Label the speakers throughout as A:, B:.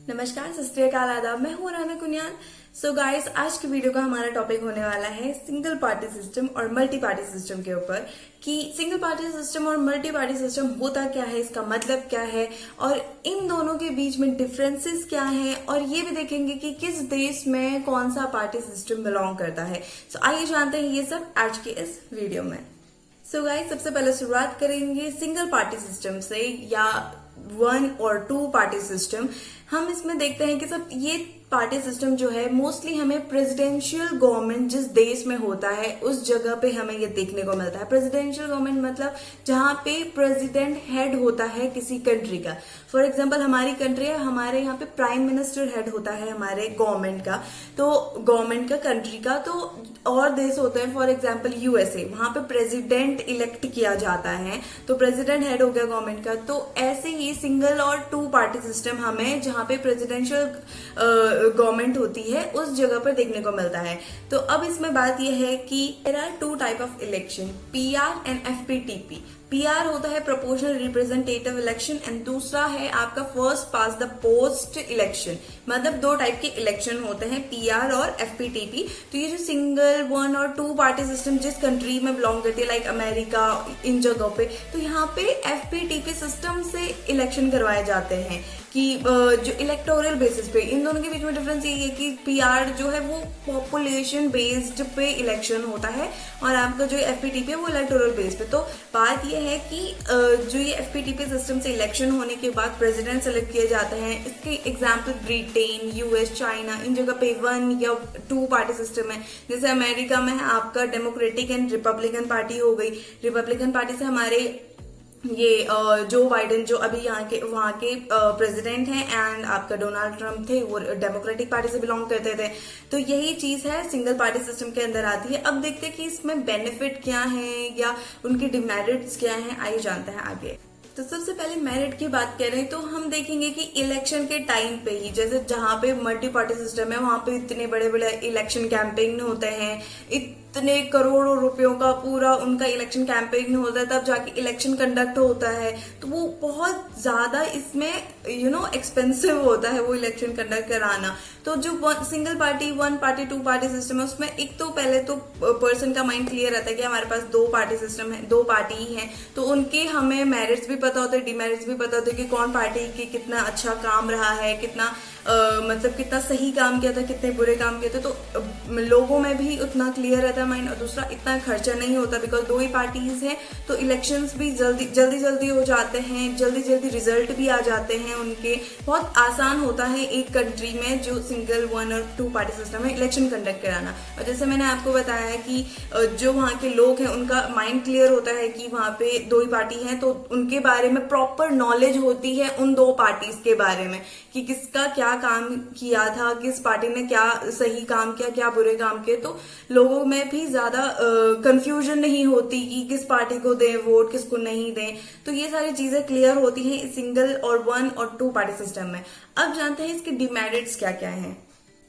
A: नमस्कार, सत श्री अकाल, आदाब। मैं हूँ राना कुनियान। सो गाइस, आज की वीडियो का हमारा टॉपिक होने वाला है सिंगल पार्टी सिस्टम और मल्टी पार्टी सिस्टम के ऊपर कि सिंगल पार्टी सिस्टम और मल्टी पार्टी सिस्टम होता क्या है, इसका मतलब क्या है और इन दोनों के बीच में डिफरेंसेस क्या हैं, और ये भी देखेंगे कि किस देश में कौन सा पार्टी सिस्टम बिलोंग करता है। सो आइए जानते हैं ये सब आज के इस वीडियो में। सो गाइस, सबसे पहले शुरुआत करेंगे सिंगल पार्टी सिस्टम से या 1 और 2 पार्टी सिस्टम। हम इसमें देखते हैं कि सब ये पार्टी सिस्टम जो है मोस्टली हमें प्रेसिडेंशियल गवर्नमेंट जिस देश में होता है उस जगह पे हमें ये देखने को मिलता है। प्रेसिडेंशियल गवर्नमेंट मतलब जहां पे प्रेसिडेंट हेड होता है किसी कंट्री का। फॉर एग्जांपल हमारी कंट्री है, हमारे यहाँ पे प्राइम मिनिस्टर हेड होता है हमारे गवर्नमेंट का, तो गवर्नमेंट का कंट्री का। तो और देश होते हैं, फॉर एग्जाम्पल यूएसए, वहां पे प्रेसिडेंट इलेक्ट किया जाता है, तो प्रेसिडेंट हेड हो गया गवर्नमेंट का। तो ऐसे ही सिंगल और 2 पार्टी सिस्टम हमें जहां पे प्रेसिडेंशियल गवर्नमेंट होती है उस जगह पर देखने को मिलता है। तो अब इसमें बात यह है कि there are 2 type of election, PR and FPTP. PR होता है प्रोपोर्शनल रिप्रेजेंटेटिव इलेक्शन एंड दूसरा है आपका first past the post election. मतलब 2 टाइप के इलेक्शन होते हैं, पीआर और एफपीटीपी। तो ये जो सिंगल 1 और 2 पार्टी सिस्टम जिस कंट्री में बिलोंग करती है, लाइक अमेरिका, इन जगहों पे, तो यहाँ पे एफपीटीपी सिस्टम से इलेक्शन करवाए जाते हैं कि जो इलेक्टोरल बेसिस पे। इन दोनों के बीच में डिफरेंस यही है कि पीआर जो है वो पॉपुलेशन बेस्ड पे इलेक्शन होता है और आपका जो एफपीटीपी है वो इलेक्टोरल बेस पे। तो बात ये है कि जो ये एफपीटीपी सिस्टम से इलेक्शन होने के बाद प्रेसिडेंट सेलेक्ट किए जाते हैं। इसके एग्जाम्पल ब्रिटेन, यूएस, चाइना, इन जगह पे 1 या 2 पार्टी सिस्टम है। जैसे अमेरिका में आपका डेमोक्रेटिक एंड रिपब्लिकन पार्टी हो गई। रिपब्लिकन पार्टी से हमारे ये जो बाइडेन जो अभी वहां के प्रेसिडेंट हैं, एंड आपका डोनाल्ड ट्रम्प थे, वो डेमोक्रेटिक पार्टी से बिलोंग करते थे। तो यही चीज है सिंगल पार्टी सिस्टम के अंदर आती है। अब देखते हैं कि इसमें बेनिफिट क्या है या उनकी डिमेरिट्स क्या हैं। आइए जानते हैं आगे। तो सबसे पहले मेरिट की बात करें तो हम देखेंगे कि इलेक्शन के टाइम पे ही, जैसे जहां पे मल्टी पार्टी सिस्टम है वहां पे इतने बड़े बड़े इलेक्शन कैंपेन होते हैं, इतने करोड़ों रुपयों का पूरा उनका इलेक्शन कैंपेन होता है, तब जाके इलेक्शन कंडक्ट होता है। तो वो बहुत ज्यादा इसमें एक्सपेंसिव होता है वो इलेक्शन कंडक्ट कराना। तो जो single party 1 party 2 party system है उसमें एक तो पहले तो पर्सन का माइंड क्लियर रहता है कि हमारे पास 2 पार्टी सिस्टम है, 2 पार्टी ही है, तो उनके हमें मेरिट्स भी पता होते हैं, डिमेरिट्स भी पता होते हैं कि कौन पार्टी की कितना अच्छा काम रहा है, कितना मतलब कितना सही काम किया था, कितने बुरे काम किए थे। तो लोगों में भी उतना क्लियर रहता है माइंड। और दूसरा, इतना खर्चा नहीं होता बिकॉज 2 ही पार्टीज हैं, तो इलेक्शंस भी जल्दी हो जाते हैं, जल्दी रिजल्ट भी आ जाते हैं उनके। बहुत आसान होता है एक कंट्री में जो सिंगल 1 और 2 पार्टी सिस्टम है इलेक्शन कंडक्ट कराना। और जैसे मैंने आपको बताया है कि जो वहाँ के लोग हैं उनका माइंड क्लियर होता है कि वहाँ पे 2 ही पार्टी हैं, तो उनके बारे में प्रॉपर नॉलेज होती है उन 2 पार्टीज के बारे में कि किसका क्या काम किया था, किस पार्टी ने क्या सही काम किया, क्या बुरे काम किए। तो लोगों में भी ज्यादा कंफ्यूजन नहीं होती कि किस पार्टी को दें वोट, किसको नहीं दें। तो ये सारी चीजें क्लियर होती हैं सिंगल और 1 और 2 पार्टी सिस्टम में। अब जानते हैं इसके डिमेरिट्स क्या क्या हैं।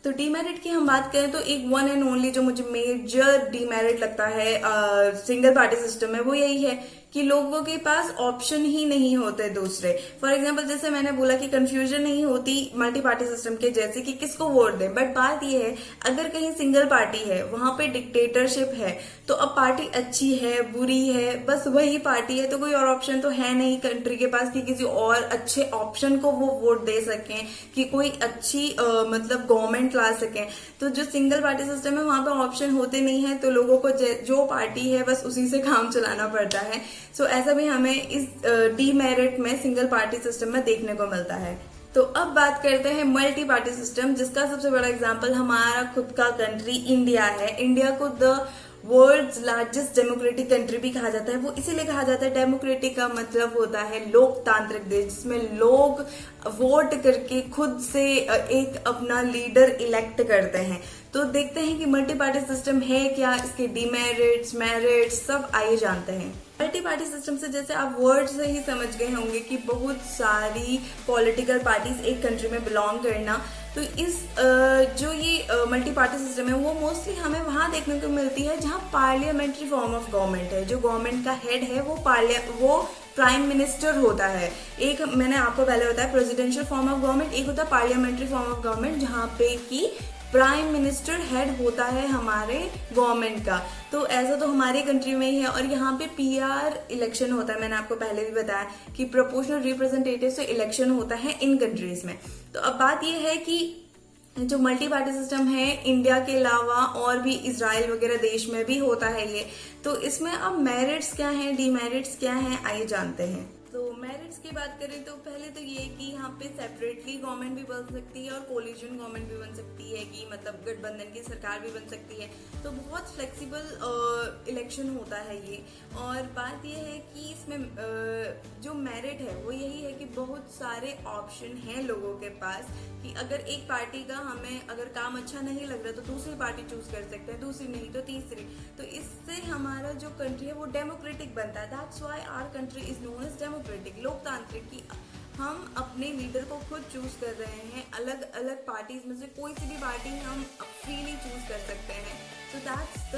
A: तो डीमेरिट की हम बात करें तो एक 1 एंड ओनली जो मुझे मेजर डीमेरिट लगता है सिंगल पार्टी सिस्टम में वो यही है कि लोगों के पास ऑप्शन ही नहीं होते दूसरे। फॉर एग्जांपल जैसे मैंने बोला कि कंफ्यूजन नहीं होती मल्टी पार्टी सिस्टम के जैसे कि किसको वोट दें। बट बात यह है, अगर कहीं सिंगल पार्टी है, वहां पे डिक्टेटरशिप है, तो अब पार्टी अच्छी है बुरी है बस वही पार्टी है, तो कोई और ऑप्शन तो है नहीं कंट्री के पास कि किसी और अच्छे ऑप्शन को वो वोट दे सकें, कि कोई अच्छी मतलब गवर्नमेंट ला सकें। तो जो सिंगल पार्टी सिस्टम है वहां पे ऑप्शन होते नहीं है, तो लोगों को जो पार्टी है बस उसी से काम चलाना पड़ता है। सो ऐसा भी हमें इस डीमेरिट में सिंगल पार्टी सिस्टम में देखने को मिलता है। तो अब बात करते हैं मल्टी पार्टी सिस्टम, जिसका सबसे बड़ा एग्जांपल हमारा खुद का कंट्री इंडिया है। इंडिया को the world's largest democratic country भी कहा जाता है। वो इसीलिए कहा जाता है, डेमोक्रेटिक का मतलब होता है लोकतांत्रिक देश, जिसमें लोग वोट करके खुद से एक अपना लीडर इलेक्ट करते हैं। तो देखते हैं कि मल्टी पार्टी सिस्टम है क्या, इसके डिमेरिट्स मेरिट्स सब आइए जानते हैं। मल्टी पार्टी सिस्टम से जैसे आप वर्ड से ही समझ गए होंगे कि बहुत सारी पॉलिटिकल पार्टीज एक कंट्री में बिलोंग करना। तो इस जो ये मल्टी पार्टी सिस्टम है वो मोस्टली हमें वहां देखने को मिलती है जहां पार्लियामेंट्री फॉर्म ऑफ गवर्नमेंट है। जो गवर्नमेंट का हेड है वो प्राइम मिनिस्टर होता है। एक मैंने आपको पहले बताया प्रेसिडेंशियल फॉर्म ऑफ गवर्नमेंट, एक होता है पार्लियामेंट्री फॉर्म ऑफ गवर्नमेंट जहां पे कि प्राइम मिनिस्टर हेड होता है हमारे गवर्नमेंट का। तो ऐसा तो हमारी कंट्री में ही है। और यहाँ पे पीआर इलेक्शन होता है, मैंने आपको पहले भी बताया कि प्रोपोर्शनल रिप्रेजेंटेटिव से इलेक्शन होता है इन कंट्रीज में। तो अब बात यह है कि जो मल्टी पार्टी सिस्टम है इंडिया के अलावा और भी इजराइल वगैरह देश में भी होता है ये। तो इसमें अब मेरिट्स क्या हैं, डीमेरिट्स क्या हैं, आइए जानते हैं। तो मेरिट्स की बात करें तो पहले तो ये कि यहाँ पे सेपरेटली गवर्नमेंट भी बन सकती है और कोलिजन गवर्नमेंट भी बन सकती है, कि मतलब गठबंधन की सरकार भी बन सकती है। तो बहुत फ्लेक्सिबल इलेक्शन होता है ये। और बात ये है कि इसमें जो मेरिट है वो यही है कि बहुत सारे ऑप्शन हैं लोगों के पास, कि अगर एक पार्टी का हमें अगर काम अच्छा नहीं लग रहा तो दूसरी पार्टी चूज कर सकते हैं, दूसरी नहीं तो तीसरी। तो इससे हमारा जो कंट्री है वो डेमोक्रेटिक बनता है। That's why our country is known as democratic, लोकतांत्रिक, की हम अपने लीडर को खुद चूज कर रहे हैं। अलग अलग पार्टीज में से कोई सी भी पार्टी हम फ्रीली चूज कर सकते हैं। So that's the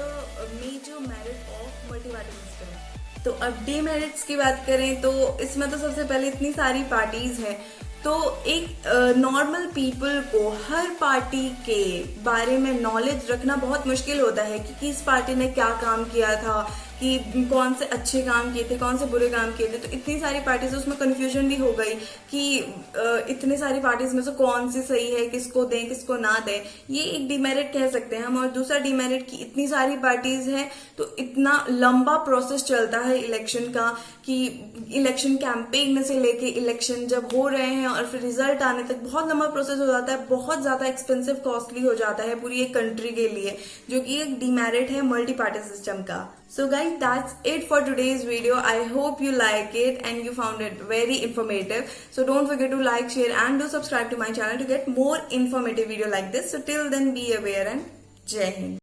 A: major merit of multi party system. तो अब डीमेरिट्स की बात करें तो इसमें तो सबसे पहले इतनी सारी पार्टीज हैं, तो एक नॉर्मल पीपल को हर पार्टी के बारे में नॉलेज रखना बहुत मुश्किल होता है कि किस पार्टी ने क्या काम किया था, कि कौन से अच्छे काम किए थे, कौन से बुरे काम किए थे। तो इतनी सारी पार्टीज, उसमें कंफ्यूजन भी हो गई कि इतने सारी पार्टीज में से कौन सी सही है, किसको दें किसको ना दें। ये एक डिमेरिट कह सकते हैं हम। और दूसरा डिमेरिट कि इतनी सारी पार्टीज हैं तो इतना लंबा प्रोसेस चलता है इलेक्शन का, कि इलेक्शन कैंपेन से लेके इलेक्शन जब हो रहे हैं और फिर रिजल्ट आने तक बहुत लंबा प्रोसेस हो जाता है, बहुत ज्यादा एक्सपेंसिव कॉस्टली हो जाता है पूरी एक कंट्री के लिए, जो कि एक डिमेरिट है मल्टी पार्टी सिस्टम का। So guys, that's it for today's video. I hope you like it and you found it very informative. So don't forget to like, share and do subscribe to my channel to get more informative video like this. So till then, be aware and Jai Hind.